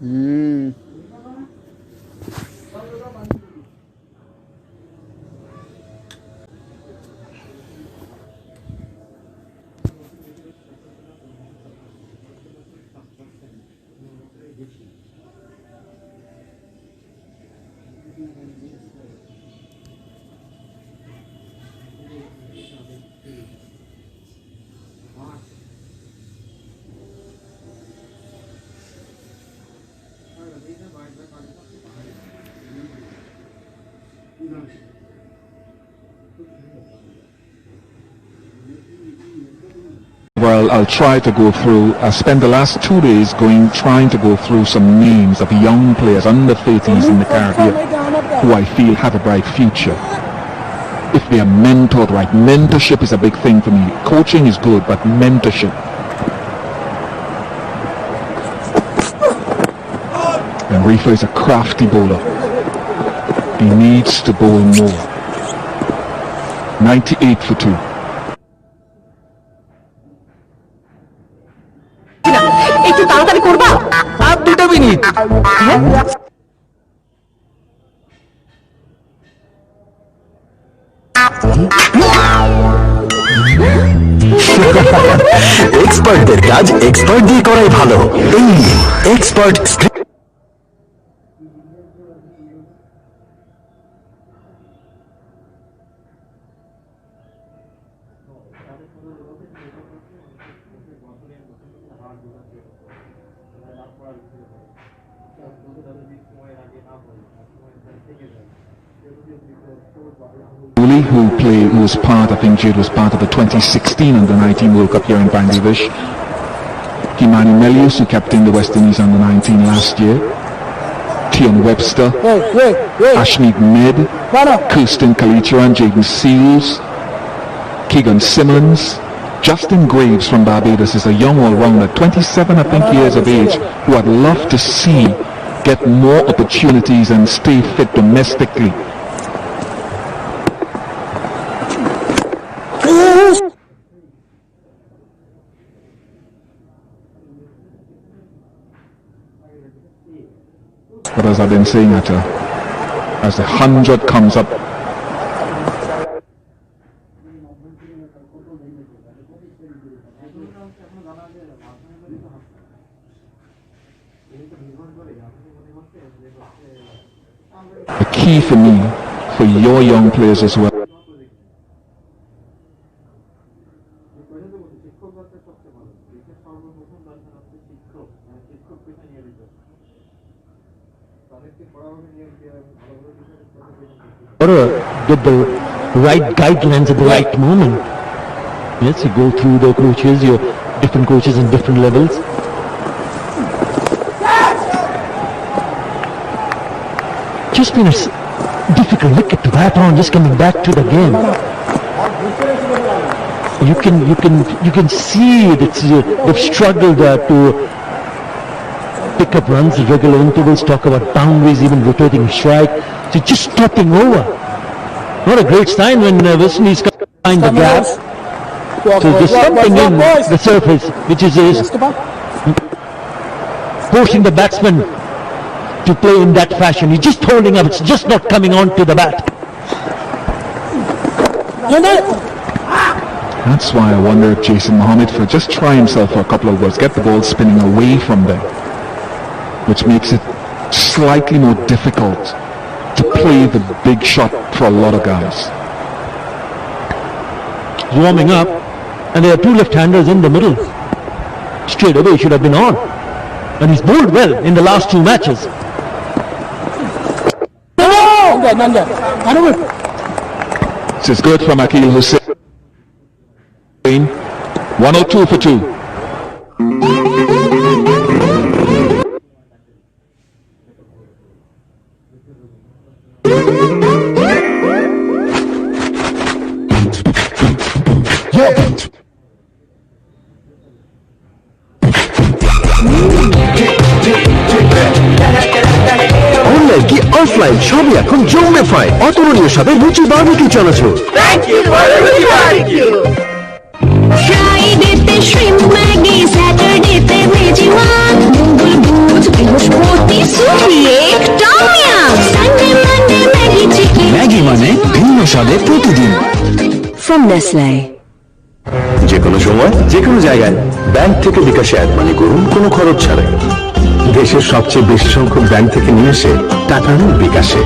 Hmm. Well, I'll try to go through. I spent the last 2 days trying to go through some names of young players under 30s in the Caribbean who I feel have a bright future. If they are mentored right, mentorship is a big thing for me. Coaching is good, but mentorship. And Reefer is a crafty bowler. He needs to bowl more. 98 for 2. একটু তাড়াতাড়ি করবা আর 2 minute এক্সপার্টদের কাজ expert দিয়ে করাই ভালো। এই expert Who was part, I think Jude was part of the 2016 Under-19 World Cup here in Bangladesh. Kimani Melius, who captained the West Indies Under-19 last year. Tion Webster, Ashmead Med, Kirsten Kalicharan, Jaden Seals, Keegan Simmons. Justin Graves from Barbados is a young all-rounder, 27 I think years of age, who I'd love to see get more opportunities and stay fit domestically. But as I've been saying, as the 100 comes up, the key for me, for your young players as well, get the right guidelines at the right moment. Yes, you go through the coaches, your different coaches in different levels. Just been a difficult wicket to bat on, just coming back to the game. You can see that they've struggled to pick up runs at regular intervals, talk about boundaries, even rotating strike. So just stopping over. Not a great sign when West Indies find the gap. So there's something in the surface which is forcing the batsman to play in that fashion. He's just holding up, it's just not coming on to the bat. That's why I wonder if Jason Mohammed will just try himself for a couple of overs, get the ball spinning away from there, which makes it slightly more difficult to play the big shot for a lot of guys. Warming up, and there are two left-handers in the middle. Straight away should have been on. And he's bowled well in the last 2 matches. This is good from Akil Hussain. 102 for 2. Online কি offline সবই এখন জমে অতুলনীয় সাথে রুচি barbecue chanachur. Thank you for the Ruchi Barbecue. Friday te shrimp Maggi, Saturday te veggie one, Mongol boots, British স্বাদে প্রতিদিন। From Nestle. যে কোনো সময় যে কোনো জায়গায় ব্যাংক থেকে বিকাশে অ্যাড মানি করুন কোনো খরচ ছাড়াই। দেশের সবচেয়ে বেশি সংখ্যক ব্যাংক থেকে নিয়ে এসে টাকা আনুন বিকাশে।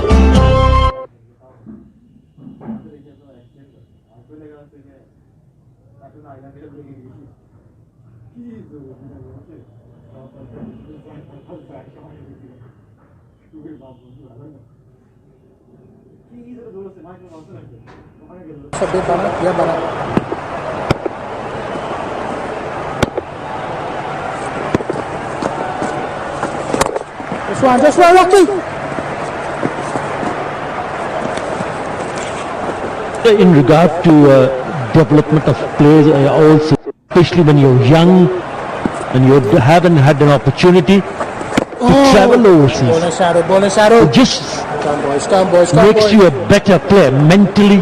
Just one, Rocky. In regard to development of players, also, especially when you're young and you haven't had an opportunity to travel overseas, Ball and shadow. it just Come, boys, come, makes boys. you a better player mentally,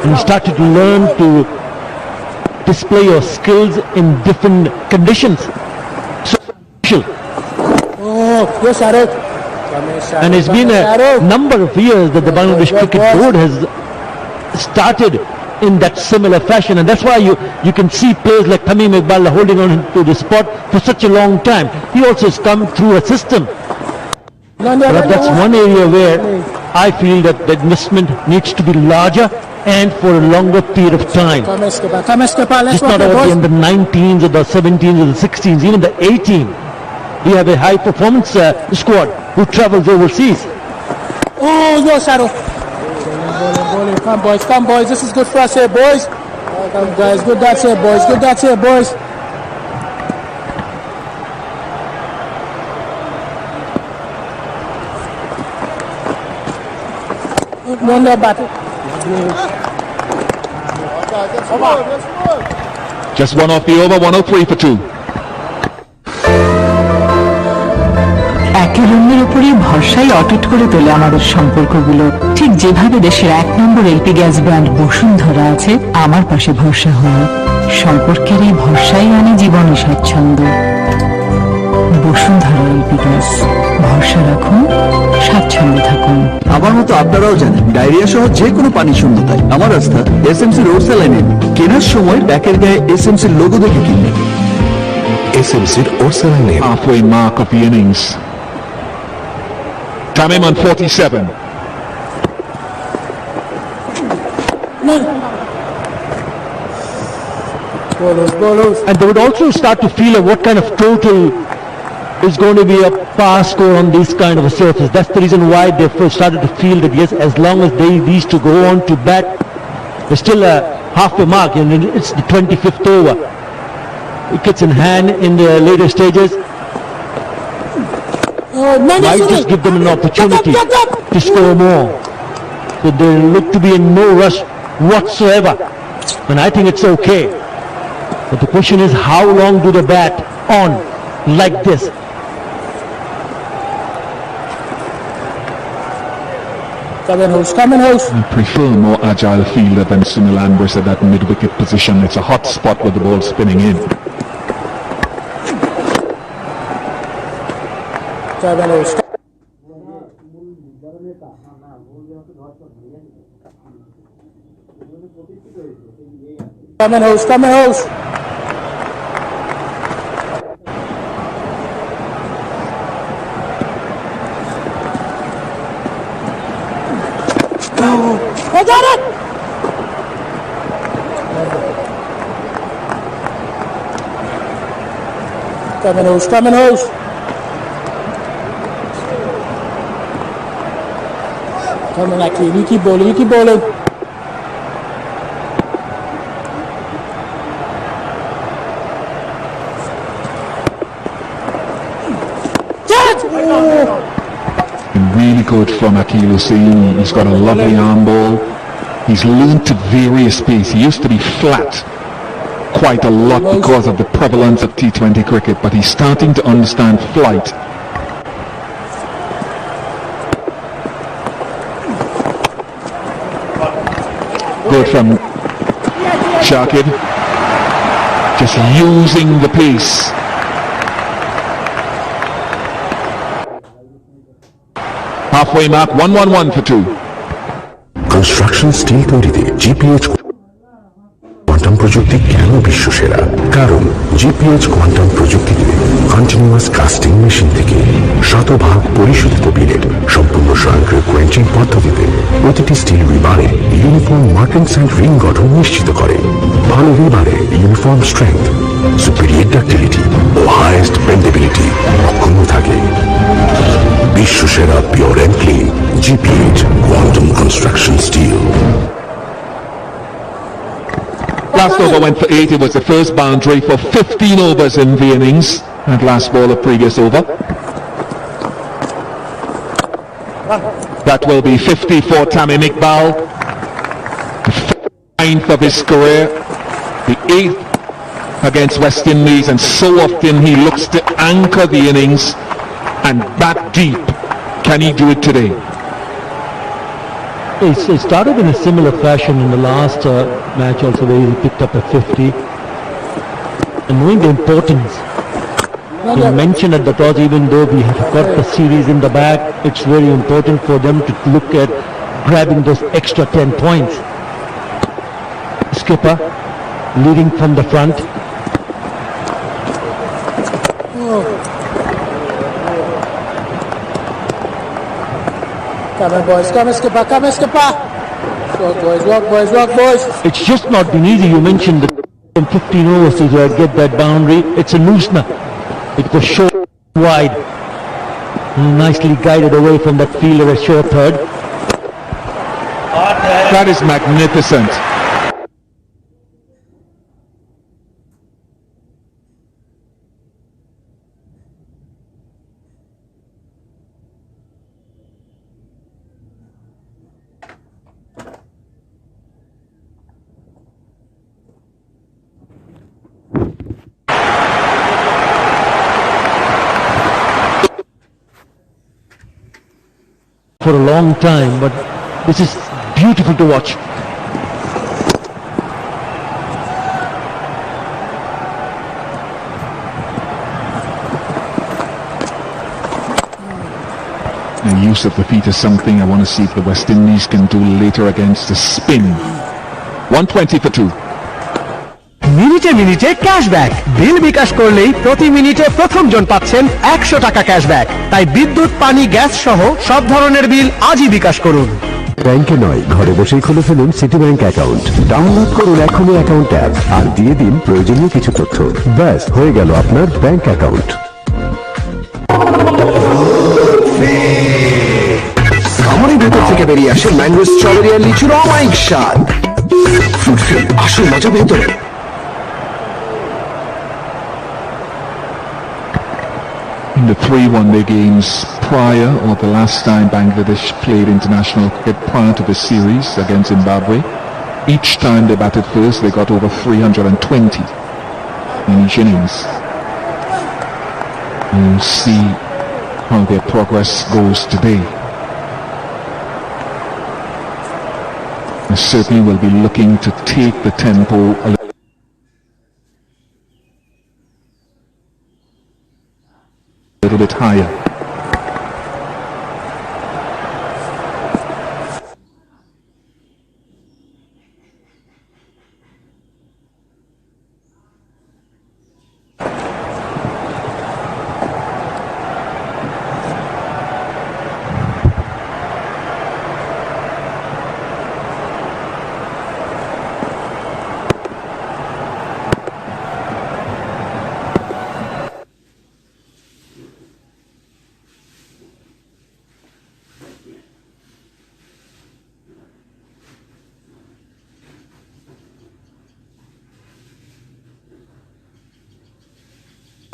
and you start to learn to display your skills in different conditions. So, Oh, yes, shadow. and it's been a number of years that the Bangladesh Cricket Board has started in that similar fashion, and that's why you can see players like Tamim Iqbal holding on to the spot for such a long time. He also has come through a system. But that's one area where I feel that the investment needs to be larger and for a longer period of time. Come, Escapa. Let's It's walk not the only boys. in the 19s or the 17s or the 16s, even the 18. We have a high performance squad who travels overseas. Oh, your shadow. Bowling. Come, boys. This is good for us here, boys. Come, guys. Good dots here, boys. Good dots here, boys. One more battle. Just one off the over, 103 for 2. একের অন্যের উপরই ভরসাই অটুট করে তোলে আমাদের সম্পর্কগুলো। ঠিক যেভাবে দেশের 1 নম্বর এলপি গ্যাস ব্র্যান্ড বসুন্ধরা আছে আমার পাশে ভরসা হয়ে, সম্পর্কের এই ভরসাই আনে জীবনে স্বাচ্ছন্দ্য। বসুন্ধরা এলপি গ্যাস, ভরসা রাখুন, স্বাচ্ছন্দ্যে থাকুন। আমার মতো আপনারাও জানেন ডায়রিয়া সহ যে কোনো পানি শূন্যতায় আমার রাস্তা এসএমসি রোড স্যালাইনে কেনার সময় ব্যাকের গায়ে এসএমসির লোগো দেখে কিনবেন। এসএমসির ওর স্যালাইনে Halfway mark of the innings. Tamim on 47. Bowlers. And they would also start to feel what kind of total is going to be a pass score on this kind of a surface. That's the reason why they first started to feel that yes, as long as these two go on to bat, there's still a halfway mark, and it's the 25th over. Wickets in hand in the later stages might just give them an opportunity to score more. So they look to be in no rush whatsoever, and I think it's okay. But the question is, how long do they bat on like this? Come in, host. I prefer a more agile fielder than Sunil Ambrose at that mid-wicket position. It's a hot spot with the ball spinning in. Come in, host. I got it! Come in, host. Come in, Aki. You keep bowling. Really good from Akil Hussain. He's got a lovely arm ball. He's learned to vary his pace. He used to be flat quite a lot because of the prevalence of T20 cricket, but he's starting to understand flight. Good from Shakib. Just using the pace. Halfway mark, 1-1-1 for 2. Construction steel তৈরিতে GPH quantum প্রযুক্তি কেন বিশ্বসেরা? কারণ GPH quantum প্রযুক্তিতে continuous casting machine থেকে শতভাগ পরিশোধিত billet সম্পূর্ণ স্বয়ংক্রিয় কোয়েন্টিং পদ্ধতিতে প্রতিটি স্টিল রিবারে ইউনিফর্ম মার্কিংস অ্যান্ড রিং গঠন নিশ্চিত করে। ভালো রিবারে ইউনিফর্ম স্ট্রেংথ, সুপিরিয়র ডাক্টিলিটি ও হাইয়েস্ট বেন্ডেবিলিটি অক্ষুণ্ণ থাকে। বিশ্বসেরা pure and clean GPH quantum construction steel. Last over went for 8. It was the first boundary for 15 overs in the innings. And last ball of previous over. That will be 50 for Tamim Iqbal. The 9th of his career. The 8th against West Indies. And so often he looks to anchor the innings and bat deep. Can he do it today? It started in a similar fashion in the last match also, where he picked up a 50. And knowing the importance, he mentioned at the toss, even though we have got the series in the bag, it's very important for them to look at grabbing those extra 10 points. Skipper leading from the front. Come on, boys. Come on, skipper. Come on, skipper. Walk, boys. Walk, boys. Walk, boys. It's just not been easy. You mentioned that in 15 overs to get that boundary. It's a loosener. It was short wide. Nicely guided away from that fielder, a short third. That is magnificent. For a long time, but this is beautiful to watch. The use of the feet is something I want to see if the West Indies can do later against the spin. 120 for 2. মিনিটে মিনিটে cashback বিল বিকাশ করলেই প্রতি মিনিটে প্রথম জন পাচ্ছেন 100 টাকা cashback. তাই বিদ্যুৎ, পানি, গ্যাস সহ সব ধরনের বিল আজই বিকাশ করুন। ব্যাংকে নয়, ঘরে বসেই খুলে ফেলুন সিটি ব্যাংক অ্যাকাউন্ট। ডাউনলোড করুন এখনই অ্যাকাউন্ট অ্যাপ আর দিয়ে দিন প্রয়োজনীয় কিছু তথ্য। ব্যাস, হয়ে গেল আপনার ব্যাংক অ্যাকাউন্ট। আমারই ভেতর থেকে বেরিয়ে আসে ম্যাঙ্গো, স্ট্রবেরি আর লিচুর অমায়িক স্বাদ। ফুটফিল, আসল মজা ভেতরে। In the 3 one-day games prior, or the last time Bangladesh played international cricket prior to the series against Zimbabwe, each time they batted first, they got over 320 in each innings. We'll see how their progress goes today. They certainly will be looking to take the tempo a little bit higher.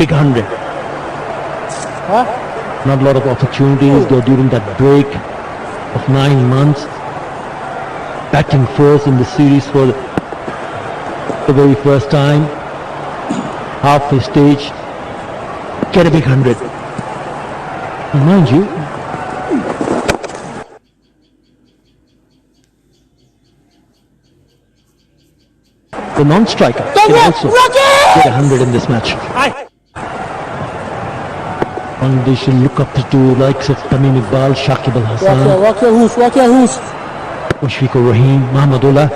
Big 100. Not a lot of opportunities there during that break of 9 months. Batting first in the series for the very first time. Halfway stage. Get a big 100. And mind you, the non-striker can also get 100 in this match. And they should look up to likes of Tamim Iqbal, Shakib Al Hassan. Walk your hoosh, walk your hoosh. Mushfiqur Rahim, Mahmudullah.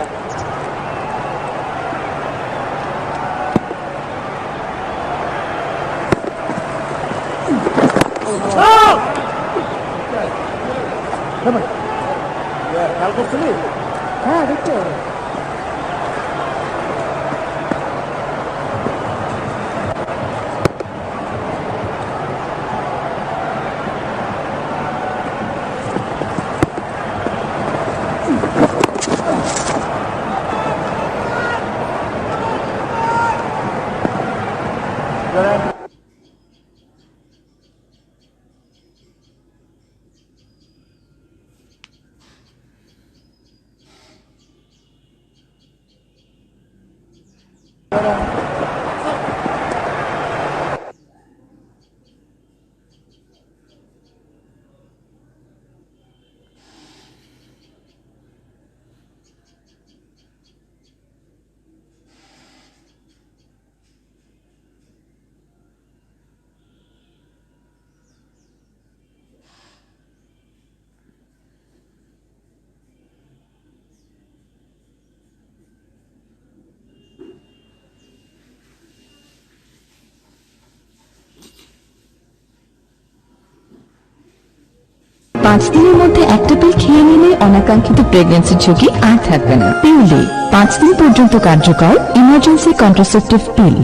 পাঁচ দিনের মধ্যে একটা পিল খেয়ে নিলে অনাকাঙ্ক্ষিত প্রেগন্যান্সির ঝুঁকি আর থাকবে না। পিউলি 5 দিন পর্যন্ত কার্যকর ইমার্জেন্সি কন্ট্রাসেপটিভ পিল।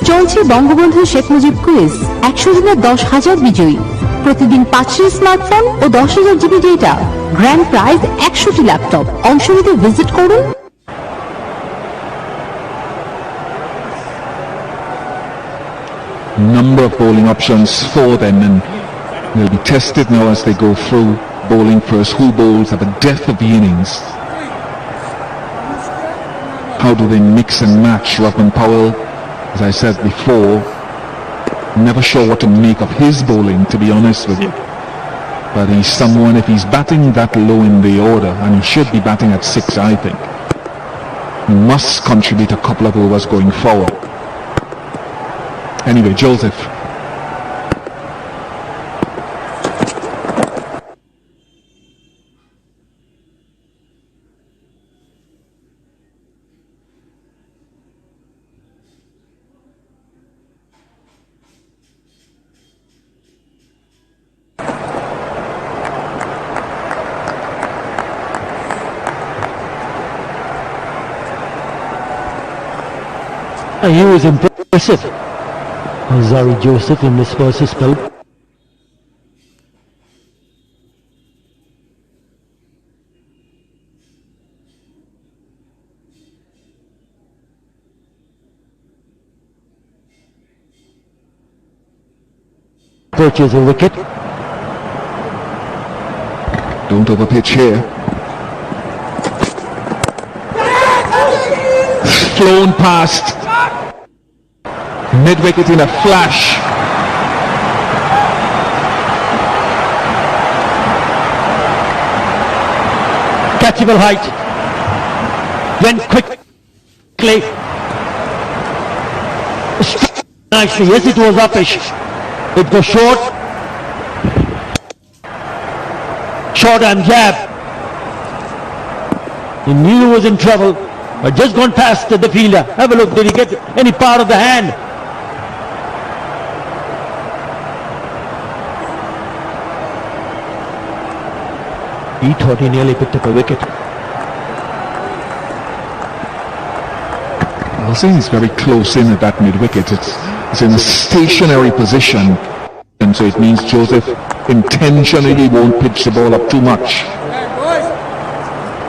চলছে বঙ্গবন্ধু শেখ মুজিব কুইজ, 100 দিনের 10,000 বিজয়ী, প্রতিদিন 5টি স্মার্টফোন ও 10,000 জিবি ডেটা, গ্র্যান্ড প্রাইজ 100টি ল্যাপটপ। অংশ নিতে ভিজিট করুন। Number of bowling options for them, and they'll be tested now as they go through bowling first. Who bowls at the death of the innings? How do they mix and match? Ruffman Powell, as I said before, never sure what to make of his bowling, to be honest with you. But he's someone, if he's batting that low in the order, and he should be batting at 6, I think, he must contribute a couple of overs going forward. Anyway, Joseph. He was impressive. Zari Joseph in this first spell. Approaches a wicket. Don't overpitch here. Flown past. Mid-wicket in a flash. Catchable height. Went quickly. Nicely. Yes, it was uppish. It goes short. Short and jab. He knew he was in trouble, but just gone past the fielder. Have a look. Did he get any part of the hand? He thought he nearly picked up a wicket. I'll say he's very close in at that mid-wicket. It's in a stationary position, and so it means Joseph intentionally won't pitch the ball up too much.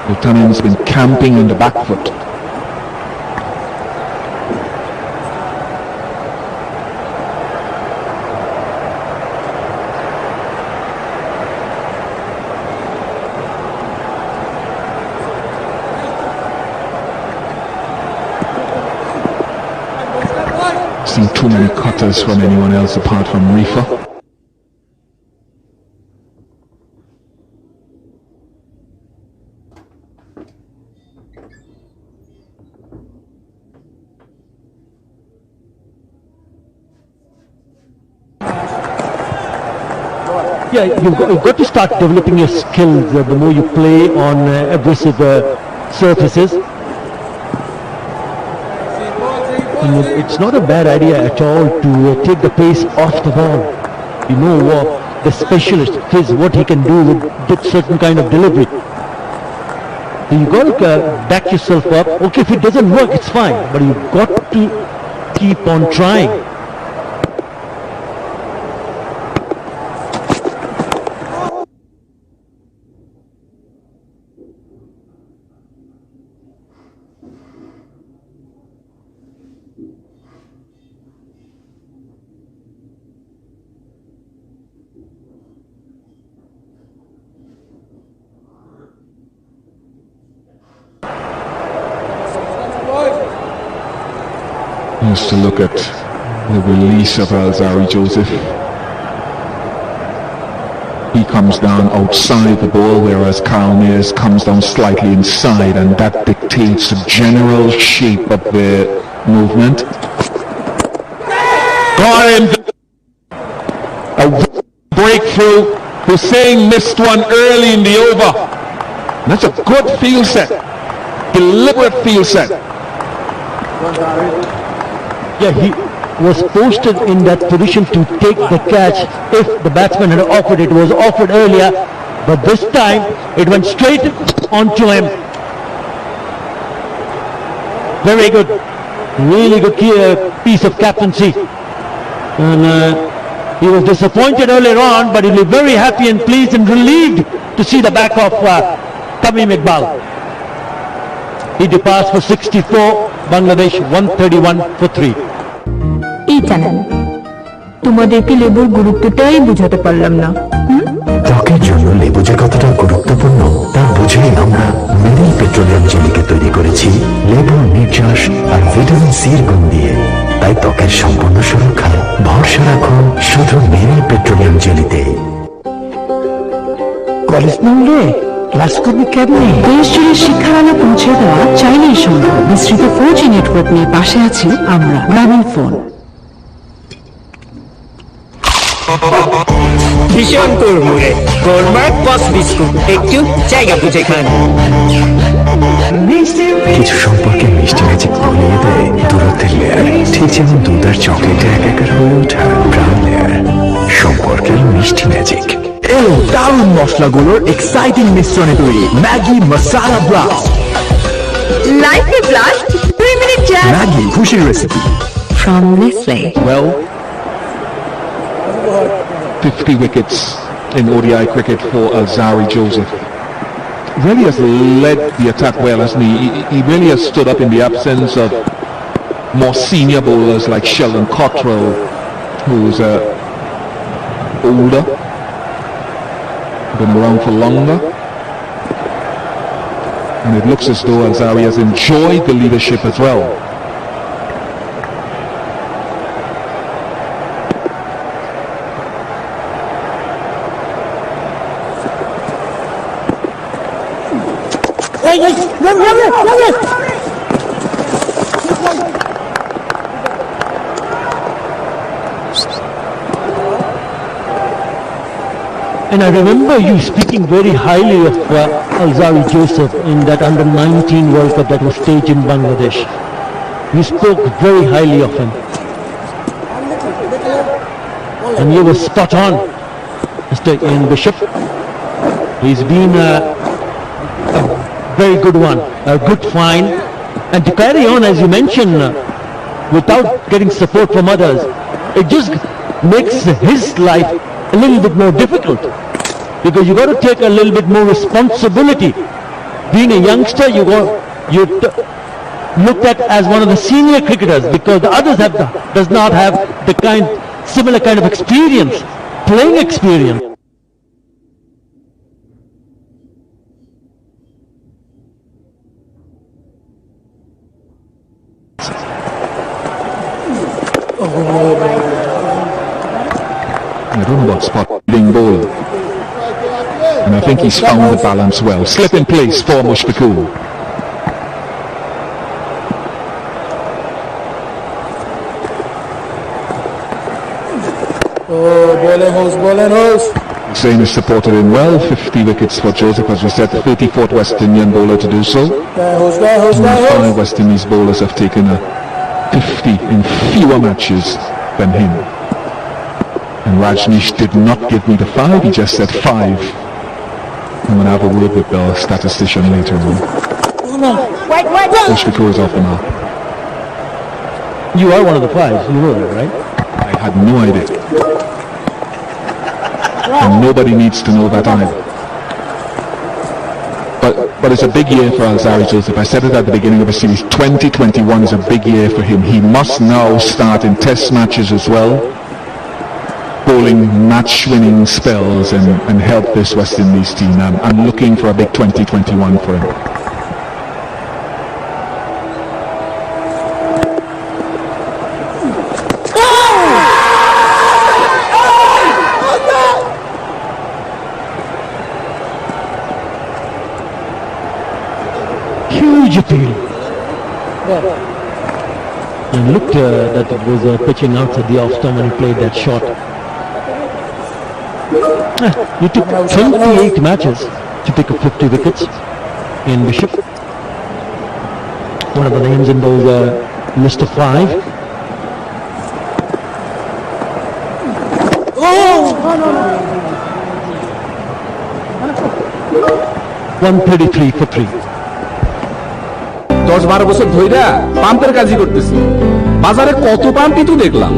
Lieutenant's been camping on the back foot. Seen too many cutters from anyone else apart from Reefer. Yeah, you've got to start developing your skills the more you play on aggressive surfaces. And it's not a bad idea at all to take the pace off the ball. You know what the specialist is, what he can do with certain kind of delivery. So you've got to back yourself up. Okay, if it doesn't work, it's fine, but you've got to keep on trying. Just to look at the release of Alzari Joseph. He comes down outside the ball, whereas Carl Mears comes down slightly inside, and that dictates the general shape of the movement. Got him! A breakthrough. Hussein missed one early in the over. That's a good field set. Deliberate field set. Yeah, he was posted in that position to take the catch. If the batsman had offered it, was offered earlier, but this time it went straight onto him. Very good, really good piece of captaincy. And he was disappointed earlier on, but he'll be very happy and pleased and relieved to see the back of Tamim Iqbal. He departs for 64, Bangladesh 131 for 3. এই channel তোমাদেরকে লেবুর গুরুত্বটাই বুঝাতে পারলাম না। ত্বকের জন্য লেবু যে কতটা গুরুত্বপূর্ণ তা বুঝেই আমরা মেরিল পেট্রোলিয়াম জেলিকে তৈরি করেছি লেবুর নির্যাস আর ভিটামিন সির গুণ দিয়ে। তাই ত্বকের সম্পূর্ণ সুরক্ষায় ভরসা রাখুন শুধু মেরিল পেট্রোলিয়াম জেলিতে। কলেজ নামলে ক্লাস করবি কেমনি? দেশ জুড়ে শিক্ষার আলো পৌঁছে দেওয়া চাইলেই সম্ভব। বিস্তৃত 4G নেটওয়ার্ক নিয়ে পাশে আছি আমরা, গ্রামীণ ফোন। ভীষণ কুড়মুড়ে গোলমার্ক পস বিস্কুট, একটু জায়গা বুঝে খান। কিছু সম্পর্কে মিষ্টি ম্যাজিক ভুলিয়ে দেয় দূরত্বের লেয়ার, ঠিক যেমন দুধ আর চকলেটে একাকার হয়ে ওঠা ব্রাউন লেয়ার। সম্পর্কের মিষ্টি ম্যাজিক এলো দারুণ মশলাগুলোর এক্সাইটিং মিশ্রণে তৈরি ম্যাগি মশালা ব্লাস্ট। লাইফে ব্লাস্ট 3 মিনিট জ্যাম। ম্যাগি খুশির recipe. From Nestle. Well, 50 wickets in ODI cricket for Alzari Joseph. Really has led the attack well, hasn't he? He really has stood up in the absence of more senior bowlers like Sheldon Cottrell, who's older, been around for longer. And it looks as though Alzari has enjoyed the leadership as well. And I remember you speaking very highly of Alzari Joseph in that under-19 World Cup that was staged in Bangladesh. You spoke very highly of him. And you were spot on, Mr. Ian Bishop. He's been a very good one, a good find. And to carry on, as you mentioned, without getting support from others, it just makes his life a little bit more difficult, because you got to take a little bit more responsibility. Being a youngster, you're looked at as one of the senior cricketers, because the others does not have the similar kind of experience, playing experience. I don't know about spot being bowled. And I think he's found the balance well. Slip in place for Mushfiqul. Oh, bowling house, bowling house. Hussein has supported him well. 50 wickets for Joseph, as we said, the 34th West Indian bowler to do so. Five West Indies bowlers have taken a 50 in fewer matches than him. And Rajneesh did not give me the 5, he just said 5. I'm going to have a word with the statistician later on. Mushfiqur is off the mark. You are one of the 5s, you know that, right? I had no idea. And nobody needs to know that either. But it's a big year for Alzari Joseph. I said it at the beginning of the series. 2021 is a big year for him. He must now start in test matches as well, bowling match-winning spells and help this West Indies team. I'm looking for a big 2021 for him. Huge appeal. And looked that it was pitching out at the off stump when he played that shot. You took 28 matches to pick up 50 wickets in Bishop. One of the names in those list of 5. 133 for 3. 10-12 বছর ধইরা পাম্পের কাজই করতেছি, বাজারে কত পাম্পই তো দেখলাম,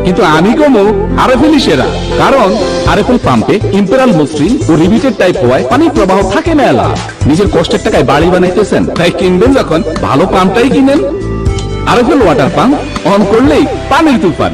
কিন্তু আমি কমো আরএফএলই সেরা। কারণ আরএফএল পাম্পে ইম্পেরিয়াল মসৃণ ও রিবিটেড টাইপ হওয়ায় পানির প্রবাহ থাকে মেলা। নিজের কষ্টের টাকায় বাড়ি বানাইতেছেন, তাই কিনবেন যখন ভালো পাম্পটাই কিনেন। আরএফএল ওয়াটার পাম্প অন করলেই পানির তুফান।